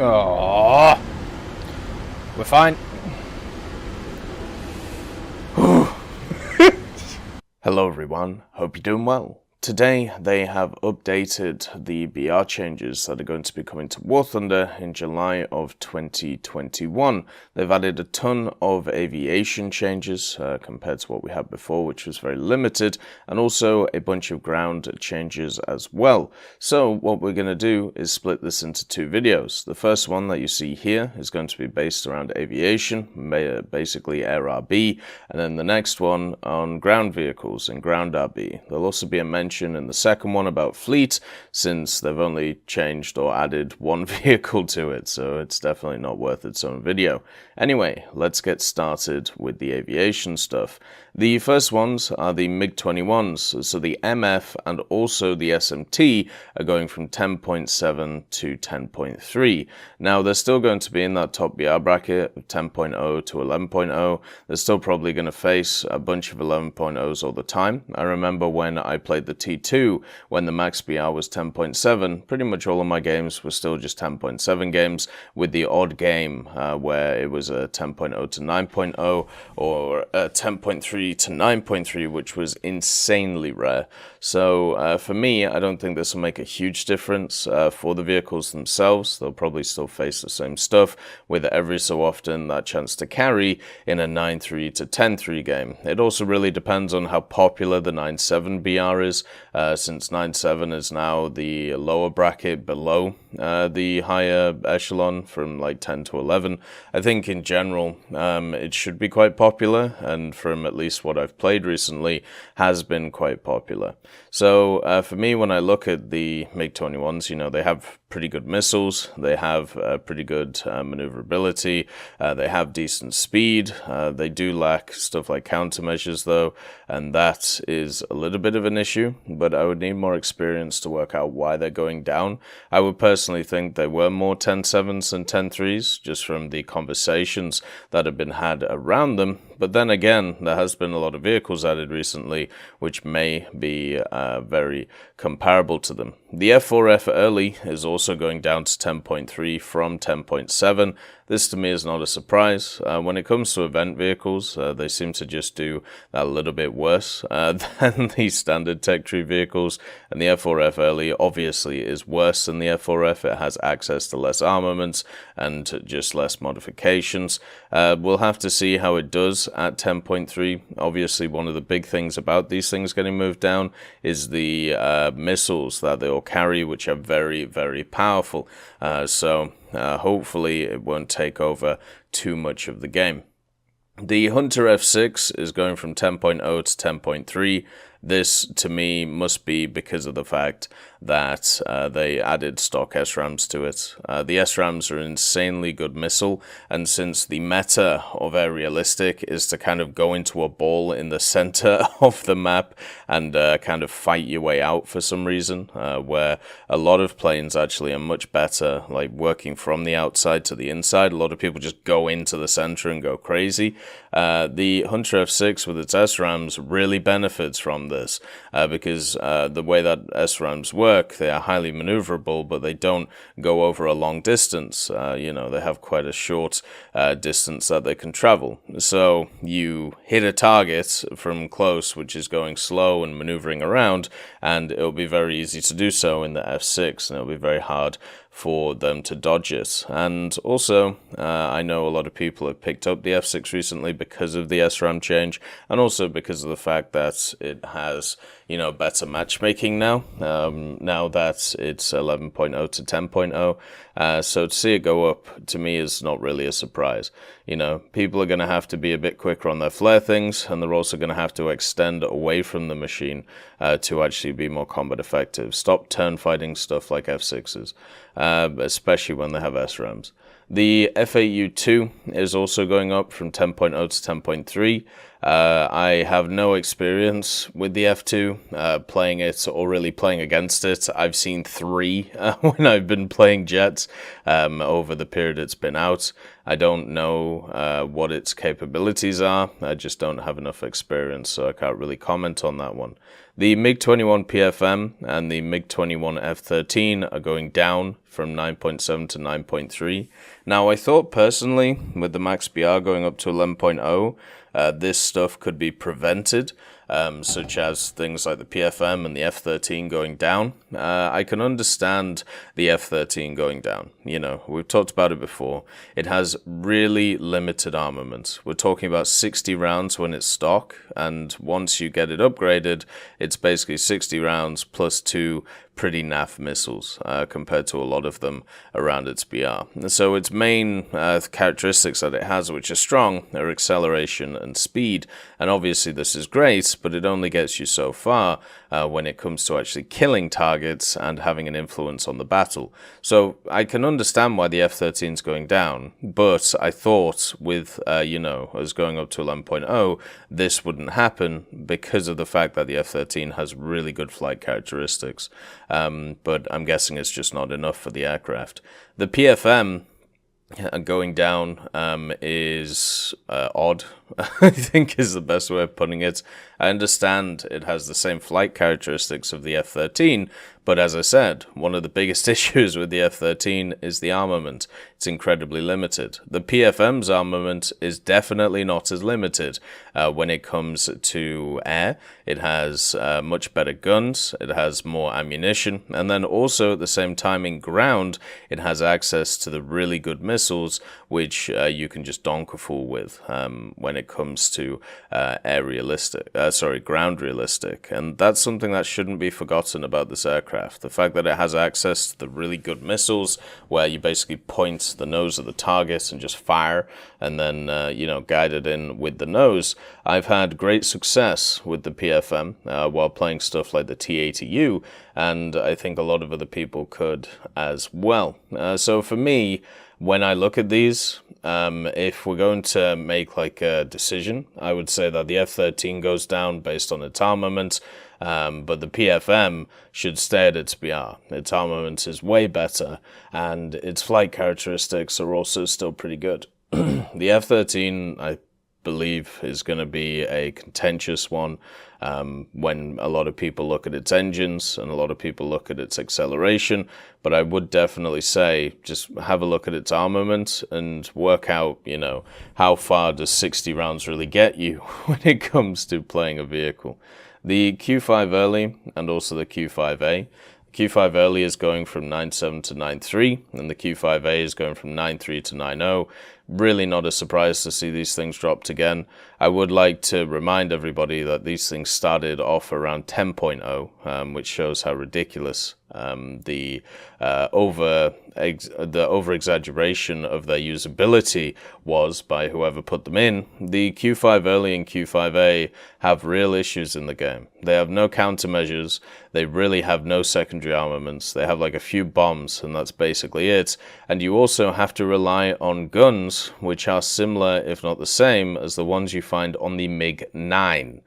Oh, we're fine. Hello everyone, hope you're doing well. Today they have updated the BR changes that are going to be coming to War Thunder in July of 2021. They've added a ton of aviation changes compared to what we had before, which was very limited, and also a bunch of ground changes as well. So what we're going to do is split this into two videos. The first one that you see here is going to be based around aviation, basically air RB, and then the next one on ground vehicles and ground RB. There'll also be a mention in the second one about fleet, since they've only changed or added one vehicle to it, so it's definitely not worth its own video. Anyway, let's get started with the aviation stuff. The first ones are the MiG-21s, so the MF and also the SMT are going from 10.7 to 10.3. Now they're still going to be in that top BR bracket of 10.0 to 11.0. They're still probably going to face a bunch of 11.0s all the time. I remember when I played the T2, when the max BR was 10.7, pretty much all of my games were still just 10.7 games, with the odd game where it was a 10.0 to 9.0 or a 10.3 to 9.3, which was insanely rare. So for me, I don't think this will make a huge difference for the vehicles themselves. They'll probably still face the same stuff, with every so often that chance to carry in a 9.3 to 10.3 game. It also really depends on how popular the 9.7 BR is, since 9.7 is now the lower bracket below the higher echelon from like 10 to 11. I think in general it should be quite popular, and from at least what I've played recently has been quite popular. So for me, when I look at the MiG-21s, you know, they have pretty good missiles, they have pretty good maneuverability, they have decent speed, they do lack stuff like countermeasures though, and that is a little bit of an issue, but I would need more experience to work out why they're going down. I would personally think they were more 10.7s than 10.3s, just from the conversations that have been had around them, but then again, there has been a lot of vehicles added recently, which may be very comparable to them. The F4F early is also going down to 10.3 from 10.7. This to me is not a surprise. When it comes to event vehicles, they seem to just do that a little bit worse than the standard tech tree vehicles, and the F4F early obviously is worse than the F4F. It has access to less armaments and just less modifications. We'll have to see how it does at 10.3. Obviously, one of the big things about these things getting moved down is the missiles that they all carry, which are very, very powerful. So hopefully it won't take over too much of the game. The Hunter F6 is going from 10.0 to 10.3. This, to me, must be because of the fact that they added stock SRAMs to it. The SRAMs are an insanely good missile, and since the meta of Air Realistic is to kind of go into a ball in the center of the map and kind of fight your way out for some reason, where a lot of planes actually are much better like working from the outside to the inside. A lot of people just go into the center and go crazy. The Hunter F6 with its SRAMs really benefits from this because the way that SRAMs work, they are highly maneuverable, but they don't go over a long distance. You know, they have quite a short distance that they can travel. So you hit a target from close, which is going slow and maneuvering around, and it'll be very easy to do so in the F6, and it'll be very hard for them to dodge it. And also, I know a lot of people have picked up the F6 recently because of the SRAM change, and also because of the fact that it has, you know, better matchmaking now, now that it's 11.0 to 10.0. So to see it go up, to me, is not really a surprise. You know, people are going to have to be a bit quicker on their flare things, and they're also going to have to extend away from the machine to actually be more combat effective. Stop turn fighting stuff like F6s, especially when they have SRAMs. The F8U2 is also going up from 10.0 to 10.3. I have no experience with the F2, playing it or really playing against it. I've seen 3 when I've been playing jets over the period it's been out. I don't know what its capabilities are. I just don't have enough experience, so I can't really comment on that one. The MiG-21 PFM and the MiG-21 F13 are going down from 9.7 to 9.3. Now, I thought personally, with the max BR going up to 11.0, this stuff could be prevented, such as things like the PFM and the F13 going down. I can understand the F13 going down. You know, we've talked about it before. It has really limited armament. We're talking about 60 rounds when it's stock, and once you get it upgraded, it's basically 60 rounds plus 2 pretty naff missiles compared to a lot of them around its BR. So its main characteristics that it has, which are strong, are acceleration and speed. And obviously this is great, but it only gets you so far when it comes to actually killing targets and having an influence on the battle. So I can understand why the F-13 is going down, but I thought with, you know, us going up to 11.0, this wouldn't happen because of the fact that the F-13 has really good flight characteristics. But I'm guessing it's just not enough for the aircraft. The PFM going down is odd, I think is the best way of putting it. I understand it has the same flight characteristics of the F-13, but as I said, one of the biggest issues with the F-13 is the armament. It's incredibly limited. The PFM's armament is definitely not as limited when it comes to air. It has much better guns, it has more ammunition, and then also at the same time in ground, it has access to the really good missiles, which you can just donk a fool with when it comes to ground realistic. And that's something that shouldn't be forgotten about this aircraft. The fact that it has access to the really good missiles where you basically point the nose of the target and just fire and then, you know, guide it in with the nose. I've had great success with the PFM while playing stuff like the T-80U, and I think a lot of other people could as well. So for me, when I look at these, if we're going to make like a decision, I would say that the F-13 goes down based on its armament, but the PFM should stay at its BR. Its armament is way better, and its flight characteristics are also still pretty good. The F-13, I believe, is going to be a contentious one when a lot of people look at its engines and a lot of people look at its acceleration, but I would definitely say just have a look at its armament and work out, you know, how far does 60 rounds really get you when it comes to playing a vehicle. The Q5 early and also the Q5A. Q5 early is going from 9.7 to 9.3, and the Q5A is going from 9.3 to 9.0. Really not a surprise to see these things dropped again. I would like to remind everybody that these things started off around 10.0, which shows how ridiculous the over-exaggeration of their usability was by whoever put them in. The Q5 early and Q5A have real issues in the game. They have no countermeasures. They really have no secondary armaments. They have like a few bombs, and that's basically it. And you also have to rely on guns, which are similar, if not the same, as the ones you find on the MiG-9.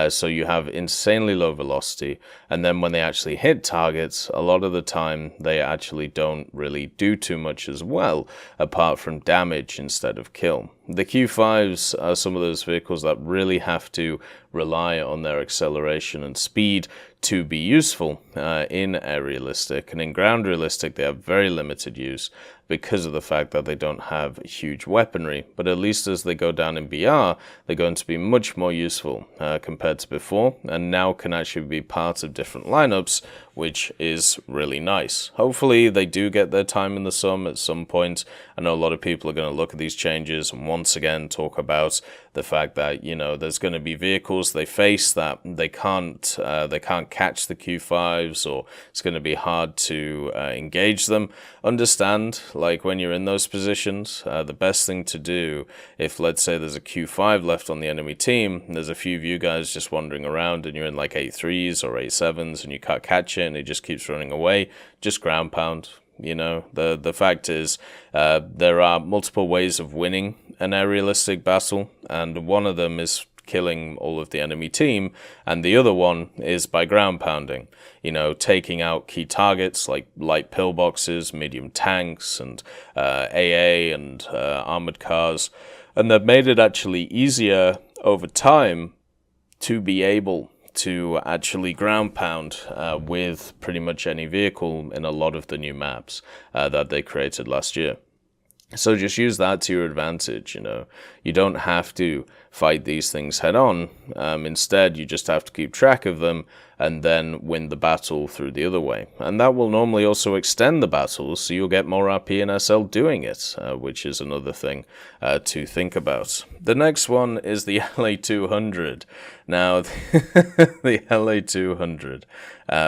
So you have insanely low velocity, and then when they actually hit targets, a lot of the time they actually don't really do too much as well, apart from damage instead of kill. The Q5s are some of those vehicles that really have to rely on their acceleration and speed to be useful in air realistic, and in ground realistic they have very limited use because of the fact that they don't have huge weaponry. But at least as they go down in BR, they're going to be much more useful compared to before, and now can actually be part of different lineups, which is really nice. Hopefully they do get their time in the sun at some point. I know a lot of people are going to look at these changes and once again talk about the fact that, you know, there's going to be vehicles they face that they can't catch the Q5s, or it's going to be hard to engage them. Understand, like when you're in those positions, the best thing to do, if let's say there's a Q5 left on the enemy team, and there's a few of you guys just wandering around and you're in like A3s or A7s and you can't catch it and it just keeps running away, just ground pound. You know, the fact is there are multiple ways of winning an air realistic battle, and one of them is killing all of the enemy team, and the other one is by ground pounding, you know, taking out key targets like light pillboxes, medium tanks, and AA and armored cars. And they've made it actually easier over time to be able to actually ground pound with pretty much any vehicle in a lot of the new maps that they created last year. So just use that to your advantage, you know. You don't have to fight these things head on. Instead, you just have to keep track of them and then win the battle through the other way. And that will normally also extend the battles, so you'll get more RP and SL doing it, which is another thing to think about. The next one is the LA200. Now, the LA200.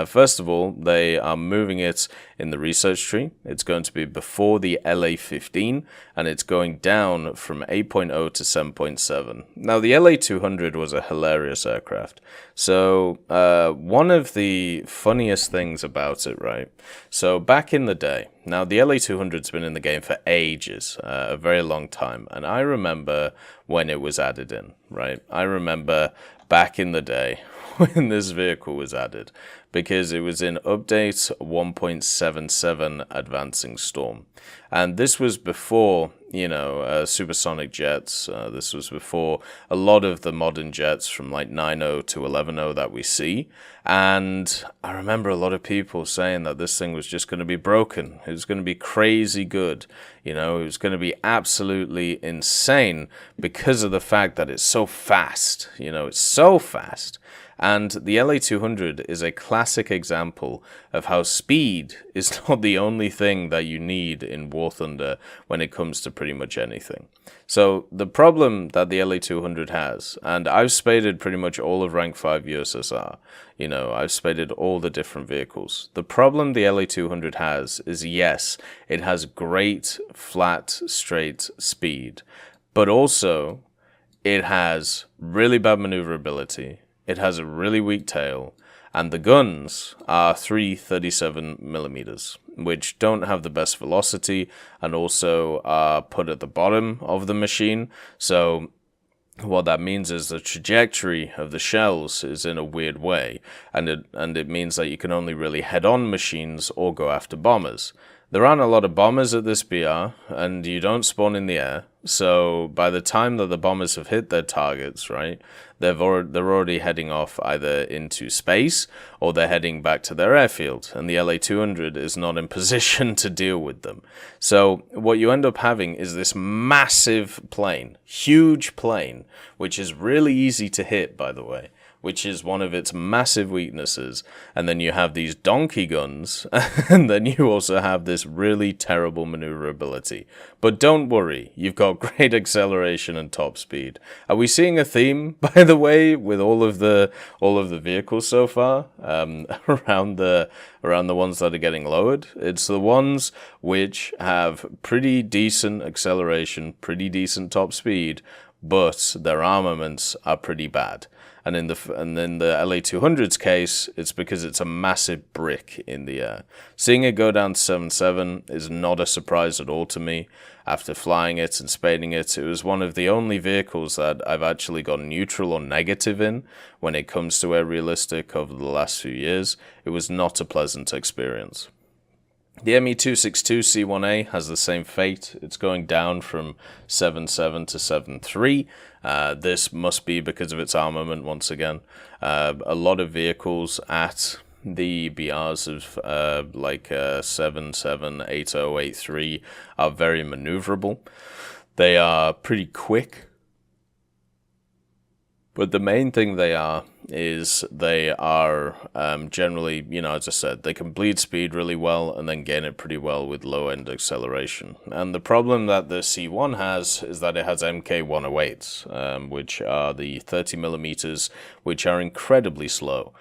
First of all, they are moving it in the research tree. It's going to be before the LA15, and it's going down from 8.0 to 7.7. Now, the LA200 was a hilarious aircraft. So, one of the funniest things about it, right? So, back in the day, now the LA200's been in the game for ages, a very long time, and I remember when it was added in, right? I remember back in the day when this vehicle was added, because it was in update 1.77 Advancing Storm. And this was before, you know, supersonic jets. This was before a lot of the modern jets from like 9.0 to 11.0 that we see. And I remember a lot of people saying that this thing was just going to be broken. It was going to be crazy good. You know, it was going to be absolutely insane because of the fact that it's so fast. You know, it's so fast. And the LA200 is a classic example of how speed is not the only thing that you need in War Thunder when it comes to pretty much anything. So the problem that the LA200 has, and I've spaded pretty much all of rank 5 USSR, you know, I've spaded all the different vehicles. The problem the LA200 has is, yes, it has great flat, straight speed, but also it has really bad maneuverability. It has a really weak tail, and the guns are 337mm, which don't have the best velocity and also are put at the bottom of the machine. So what that means is the trajectory of the shells is in a weird way, and it means that you can only really head-on machines or go after bombers. There aren't a lot of bombers at this BR, and you don't spawn in the air, so by the time that the bombers have hit their targets, right, they're already heading off either into space or they're heading back to their airfield, and the LA200 is not in position to deal with them. So what you end up having is this massive plane, huge plane, which is really easy to hit, by the way, which is one of its massive weaknesses. And then you have these donkey guns, and then you also have this really terrible maneuverability. But don't worry, you've got great acceleration and top speed. Are we seeing a theme, by the way, with all of the vehicles so far, around the ones that are getting lowered? It's the ones which have pretty decent acceleration, pretty decent top speed, but their armaments are pretty bad. And in the LA200's case, it's because it's a massive brick in the air. Seeing it go down to 7.7 is not a surprise at all to me. After flying it and spading it, it was one of the only vehicles that I've actually got neutral or negative in when it comes to air realistic over the last few years. It was not a pleasant experience. The ME262 C1A has the same fate. It's going down from 7.7 to 7.3. This must be because of its armament once again. A lot of vehicles at the BRs of 7.7, 8.0, 8.3 are very maneuverable. They are pretty quick. But the main thing they are is they are generally, you know, as I said, they can bleed speed really well and then gain it pretty well with low-end acceleration. And the problem that the C1 has is that it has MK108s, which are the 30mm, which are incredibly slow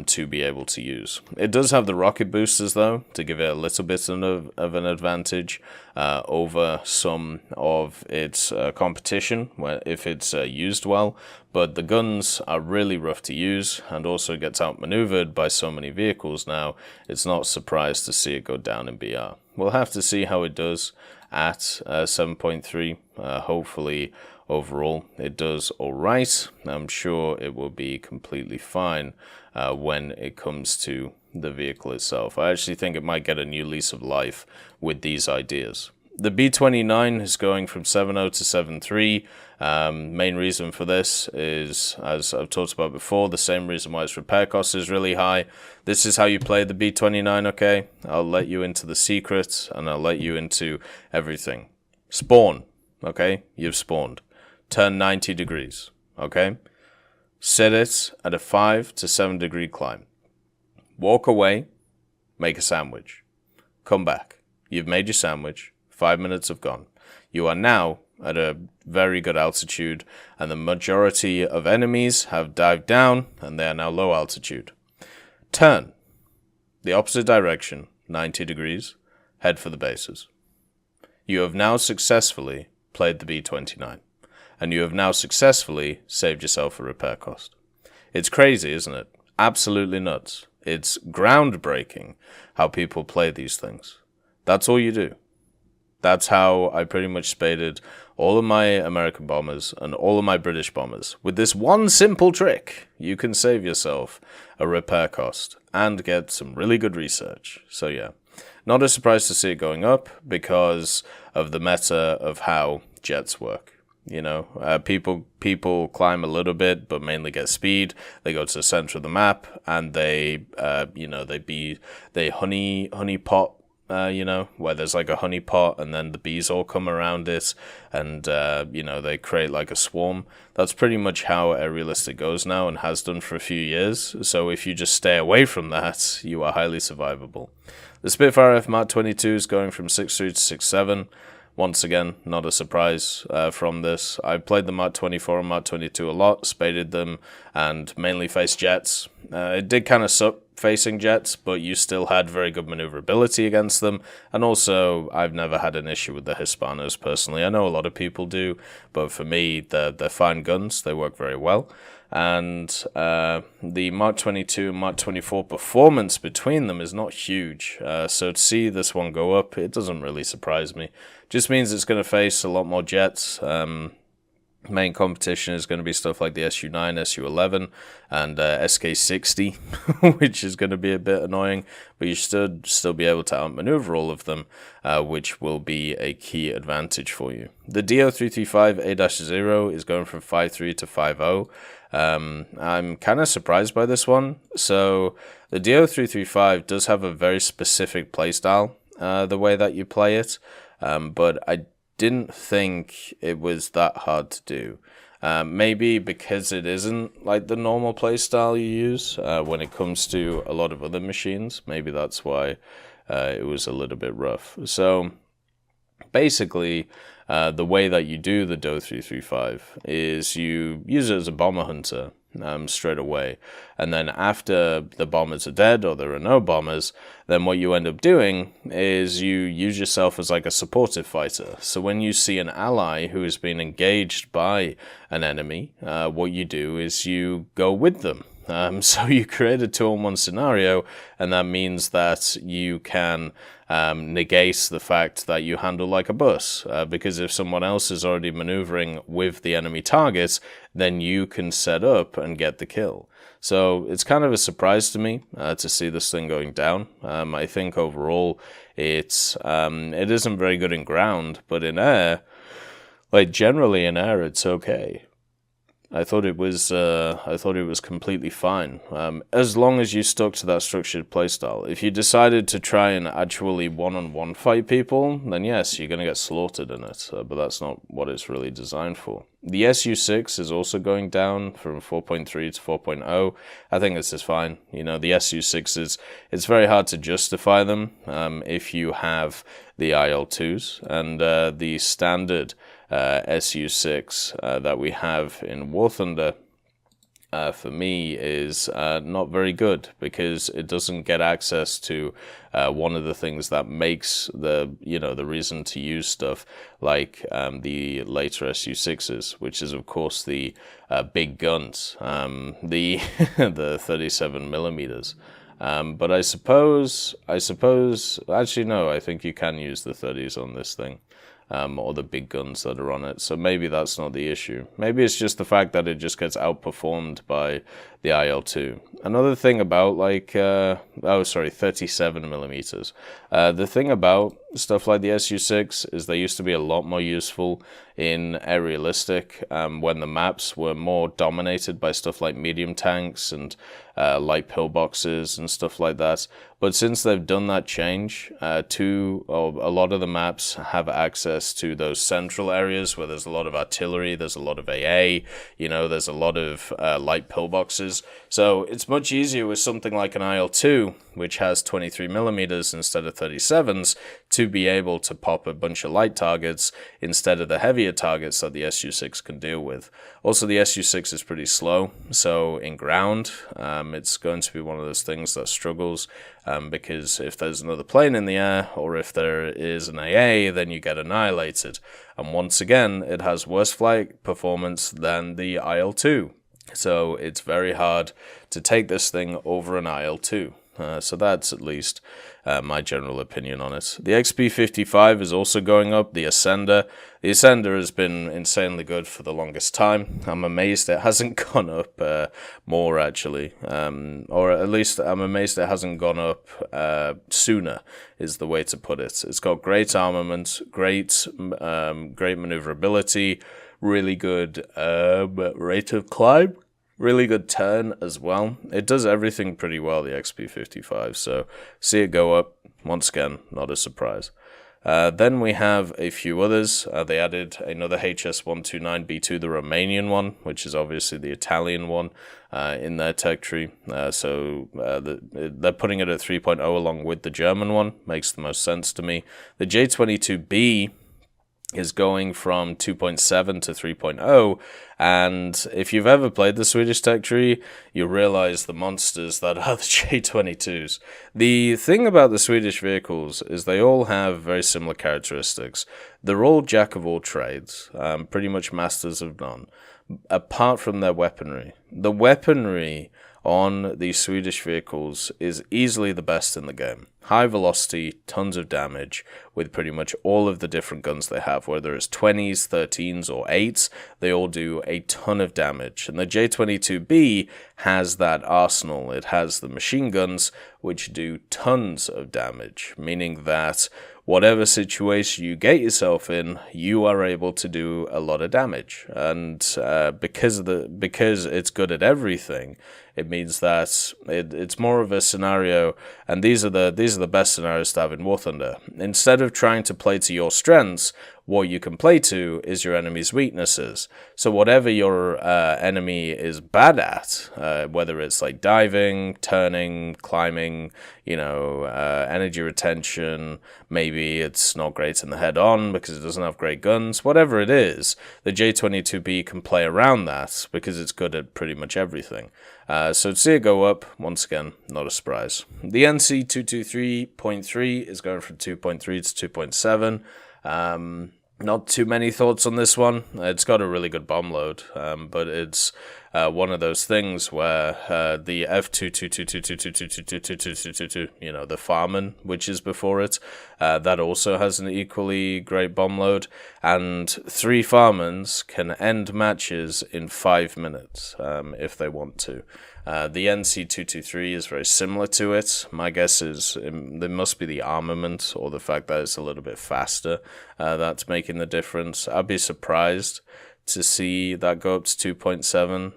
to be able to use. It does have the rocket boosters, though, to give it a little bit of an advantage over some of its competition if it's used well. But the guns are really rough to use and also gets outmaneuvered by so many vehicles now, it's not a surprise to see it go down in BR. We'll have to see how it does. at 7.3. Hopefully, overall, it does all right. I'm sure it will be completely fine when it comes to the vehicle itself. I actually think it might get a new lease of life with these ideas. The B-29 is going from 7.0 to 7.3. Main reason for this is, as I've talked about before, the same reason why its repair cost is really high. This is how you play the B-29, okay? I'll let you into the secrets, and I'll let you into everything. Spawn, okay? You've spawned. Turn 90 degrees, okay? Set it at a 5 to 7 degree climb. Walk away, make a sandwich. Come back. You've made your sandwich. 5 minutes have gone. You are now at a very good altitude, and the majority of enemies have dived down, and they are now low altitude. Turn the opposite direction, 90 degrees, head for the bases. You have now successfully played the B-29, and you have now successfully saved yourself a repair cost. It's crazy, isn't it? Absolutely nuts. It's groundbreaking how people play these things. That's all you do. That's how I pretty much spaded all of my American bombers and all of my British bombers. With this one simple trick, you can save yourself a repair cost and get some really good research. So yeah, not a surprise to see it going up because of the meta of how jets work. You know, people climb a little bit, but mainly get speed. They go to the center of the map and they honey pot. Where there's like a honey pot and then the bees all come around it and, they create like a swarm. That's pretty much how aerialistic goes now and has done for a few years. So if you just stay away from that, you are highly survivable. The Spitfire F Mark 22 is going from 6.3 to 6.7. Once again, not a surprise from this. I played the Mark 24 and Mark 22 a lot, spaded them, and mainly faced jets. It did kind of suck facing jets, but you still had very good maneuverability against them. And also, I've never had an issue with the Hispanos personally. I know a lot of people do, but for me, they're fine guns. They work very well. And the Mark 22 and Mark 24 performance between them is not huge. So to see this one go up, it doesn't really surprise me. Just means it's going to face a lot more jets. Main competition is going to be stuff like the SU-9, SU-11, and SK-60, which is going to be a bit annoying, but you should still be able to outmaneuver all of them, which will be a key advantage for you. The DO-335 A-0 is going from 5.3 to 5.0. I'm kind of surprised by this one. So the DO-335 does have a very specific playstyle, the way that you play it, but I didn't think it was that hard to do. Maybe because it isn't like the normal playstyle you use when it comes to a lot of other machines. Maybe that's why it was a little bit rough. So basically, the way that you do the DO-335 is you use it as a bomber hunter straight away. And then after the bombers are dead or there are no bombers, then what you end up doing is you use yourself as like a supportive fighter. So when you see an ally who has been engaged by an enemy, what you do is you go with them. So you create a 2-on-1 scenario, and that means that you can negate the fact that you handle like a bus, because if someone else is already maneuvering with the enemy target, then you can set up and get the kill. So it's kind of a surprise to me to see this thing going down. I think overall it isn't very good in ground, but in air, like generally in air, it's okay. I thought it was completely fine, as long as you stuck to that structured playstyle. If you decided to try and actually one-on-one fight people, then yes, you're going to get slaughtered in it, but that's not what it's really designed for. The SU-6 is also going down from 4.3 to 4.0. I think this is fine. You know, the SU-6s, it's very hard to justify them if you have the IL-2s, and the standard SU-6 that we have in War Thunder for me is not very good, because it doesn't get access to one of the things that makes the reason to use stuff like the later SU-6s, which is of course the big guns, the 37 millimeters. But I suppose, actually no, I think you can use the 30s on this thing. Or the big guns that are on it. So maybe that's not the issue. Maybe it's just the fact that it just gets outperformed by the IL-2. Another thing about 37 millimeters. The thing about stuff like the Su-6 is they used to be a lot more useful in aerialistic when the maps were more dominated by stuff like medium tanks and light pillboxes and stuff like that. But since they've done that change, a lot of the maps have access to those central areas where there's a lot of artillery, there's a lot of AA, there's a lot of light pillboxes. So it's much easier with something like an IL-2, which has 23 millimeters instead of 37s, to be able to pop a bunch of light targets instead of the heavier targets that the Su-6 can deal with. Also, the Su-6 is pretty slow, so in ground, it's going to be one of those things that struggles, because if there's another plane in the air, or if there is an AA, then you get annihilated. And once again, it has worse flight performance than the IL-2. So it's very hard to take this thing over an IL-2. So that's at least my general opinion on it. The XP55 is also going up, the Ascender. The Ascender has been insanely good for the longest time. I'm amazed it hasn't gone up more, actually. Or at least I'm amazed it hasn't gone up sooner, is the way to put it. It's got great armament, great maneuverability, really good rate of climb, really good turn as well. It does everything pretty well, the XP55, so see it go up, once again, not a surprise. Then we have a few others. They added another HS129B2, the Romanian one, which is obviously the Italian one in their tech tree. So they're putting it at 3.0 along with the German one. Makes the most sense to me. The J22B is going from 2.7 to 3.0, and if you've ever played the Swedish tech tree, you realize the monsters that are the J22s. The thing about the Swedish vehicles is they all have very similar characteristics. They're all jack of all trades, pretty much masters of none, apart from their weaponry. The weaponry on these Swedish vehicles is easily the best in the game. High velocity, tons of damage with pretty much all of the different guns they have, whether it's 20s, 13s, or 8s, they all do a ton of damage. And the J22B has that arsenal. It has the machine guns, which do tons of damage, meaning that whatever situation you get yourself in, you are able to do a lot of damage. And because it's good at everything, it means that it's more of a scenario, and these are the best scenarios to have in War Thunder. Instead of trying to play to your strengths, what you can play to is your enemy's weaknesses. So whatever your enemy is bad at, whether it's like diving, turning, climbing, energy retention, maybe it's not great in the head-on because it doesn't have great guns, whatever it is, the J22B can play around that because it's good at pretty much everything. So to see it go up, once again, not a surprise. The NC223.3 is going from 2.3 to 2.7. Not too many thoughts on this one. It's got a really good bomb load, but it's one of those things where the F222222222, the Farman, which is before it, that also has an equally great bomb load, and 3 Farmans can end matches in 5 minutes if they want to. The NC223 is very similar to it. My guess is there must be the armament or the fact that it's a little bit faster that's making the difference. I'd be surprised to see that go up to 2.7.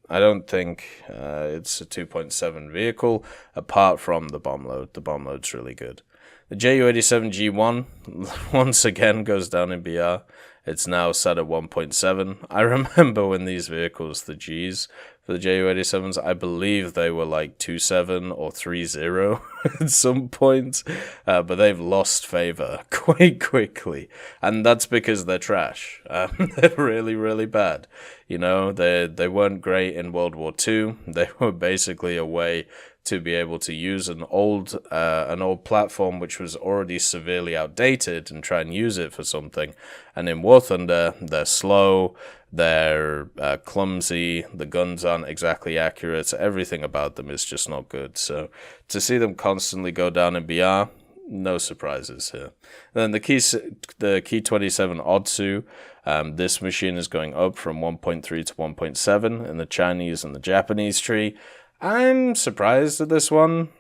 I don't think it's a 2.7 vehicle apart from the bomb load. The bomb load's really good. The Ju-87G1 once again goes down in BR. It's now set at 1.7. I remember when these vehicles, the Gs for the Ju-87s, I believe they were like 2.7 or 3.0 at some point, but they've lost favor quite quickly, and that's because they're trash. They're really, really bad. They weren't great in World War II. They were basically a way to be able to use an old platform which was already severely outdated and try and use it for something. And in War Thunder, they're slow, they're clumsy, the guns aren't exactly accurate, everything about them is just not good. So to see them constantly go down in BR, no surprises here. Then the Key 27 Otsu, this machine is going up from 1.3 to 1.7 in the Chinese and the Japanese tree. I'm surprised at this one.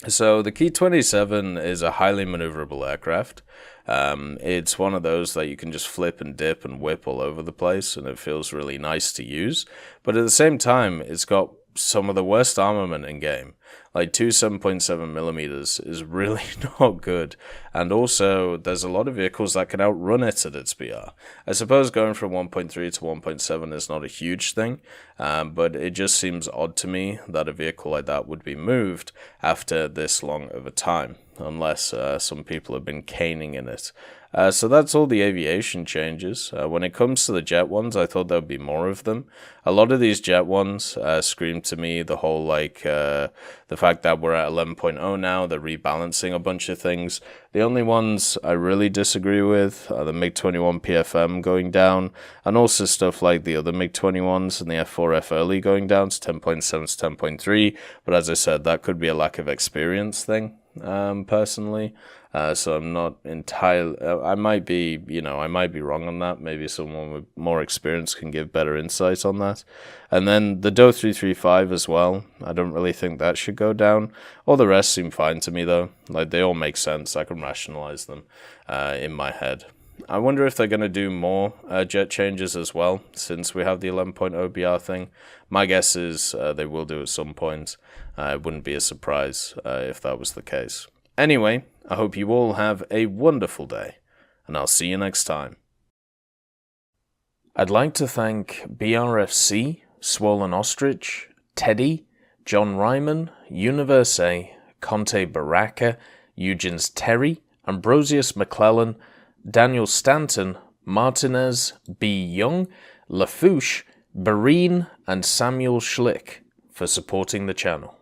So the Key 27 is a highly maneuverable aircraft. It's one of those that you can just flip and dip and whip all over the place, and it feels really nice to use. But at the same time, it's got some of the worst armament in game. Like 2 7.7mm is really not good, and also there's a lot of vehicles that can outrun it at its BR. I suppose going from 1.3 to 1.7 is not a huge thing, but it just seems odd to me that a vehicle like that would be moved after this long of a time, unless some people have been caning in it. So that's all the aviation changes. When it comes to the jet ones, I thought there would be more of them. A lot of these jet ones scream to me the whole, like, the fact that we're at 11.0 now, they're rebalancing a bunch of things. The only ones I really disagree with are the MiG-21 PFM going down, and also stuff like the other MiG-21s and the F4F early going down to 10.7 to 10.3. But as I said, that could be a lack of experience thing, personally. So I'm not entirely, I might be wrong on that. Maybe someone with more experience can give better insight on that. And then the DO 335 as well. I don't really think that should go down. All the rest seem fine to me though. Like, they all make sense. I can rationalize them in my head. I wonder if they're going to do more jet changes as well, since we have the 11.0 BR thing. My guess is they will do at some point. It wouldn't be a surprise if that was the case. Anyway, I hope you all have a wonderful day, and I'll see you next time. I'd like to thank BRFC, Swollen Ostrich, Teddy, John Ryman, Universe A, Conte Baraka, Eugens Terry, Ambrosius McClellan, Daniel Stanton, Martinez, B. Young, Lafouche, Barine, and Samuel Schlick for supporting the channel.